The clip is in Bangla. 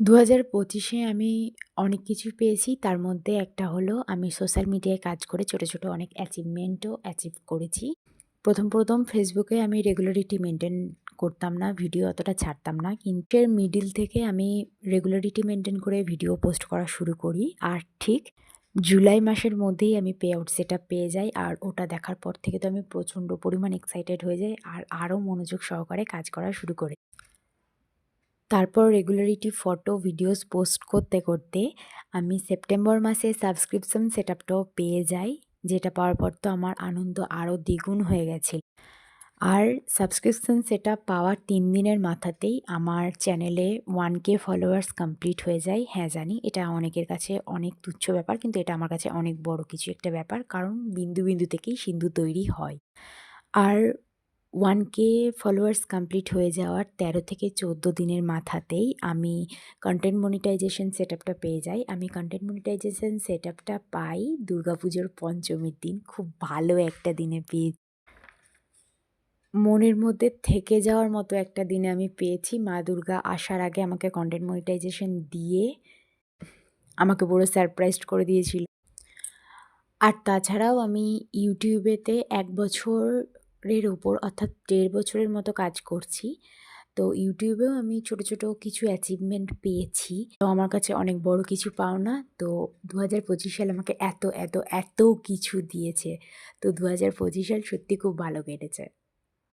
২০২৫ এ আমি অনেক কিছুই পেয়েছি। তার মধ্যে একটা হলো আমি সোশ্যাল মিডিয়ায় কাজ করে ছোট, ছোট অনেক অ্যাচিভমেন্টও অ্যাচিভ করেছি। ১ম Facebook এ আমি রেগুলারিটি মেইনটেইন করতাম না। ভিডিও অতটা ছাড়তাম না। কিন্তু এর মিডল থেকে আমি রেগুলারিটি মেইনটেইন করে ভিডিও পোস্ট করা শুরু করি। আর ঠিক জুলাই মাসের মধ্যেই আমি পে আউট সেটআপ পেয়ে যাই। আর ওটা দেখার পর থেকে তো আমি প্রচণ্ড পরিমাণ এক্সাইটেড হয়ে যাই। আর আরও মনোযোগ সহকারে কাজ করা শুরু করি। তারপর রেগুলারিটি ফটো, ভিডিওস পোস্ট করতে, করতে আমি সেপ্টেম্বর মাসে সাবস্ক্রিপশন সেটআপটাও পেয়ে যাই। যেটা পাওয়ার পর তো আমার আনন্দ আরও দ্বিগুণ হয়ে গেছিল। আর সাবস্ক্রিপশন সেটআপ পাওয়ার ৩ দিনের মাথাতেই আমার চ্যানেলে 1K ফলোয়ার্স কমপ্লিট হয়ে যায়। হ্যাঁ, জানি এটা অনেকের কাছে অনেক তুচ্ছ ব্যাপার, কিন্তু এটা আমার কাছে অনেক বড় কিছু একটা ব্যাপার। কারণ বিন্দু, বিন্দু থেকেই সিন্ধু তৈরি হয়। আর 1K ফলোয়ার্স কমপ্লিট হয়ে যাওয়ার ১৩ থেকে ১৪ দিনের মাথাতেই আমি কনটেন্ট মনিটাইজেশন সেটআপটা পেয়ে যাই। আমি কনটেন্ট মনিটাইজেশন সেটআপটা পাই দুর্গাপুজোর পঞ্চমীর দিন। খুব ভালো একটা দিনে মনের মধ্যে থেকে যাওয়ার মতো একটা দিনে আমি পেয়েছি। মা দুর্গা আসার আগে আমাকে কনটেন্ট মনিটাইজেশন দিয়ে আমাকে পুরো সারপ্রাইজড করে দিয়েছিল। আর তাছাড়াও আমি ইউটিউবেতে ১ বছরের উপর অর্থাৎ ১.৫ বছরের মতো কাজ করছি। তো ইউটিউবেও আমি ছোট, ছোট কিছু অ্যাচিভমেন্ট পেয়েছি। তো আমার কাছে অনেক বড় কিছু পাওনা। তো ২০২৫ সাল আমাকে এত কিছু দিয়েছে। তো ২০২৫ সাল সত্যি খুব ভালো কেটেছে।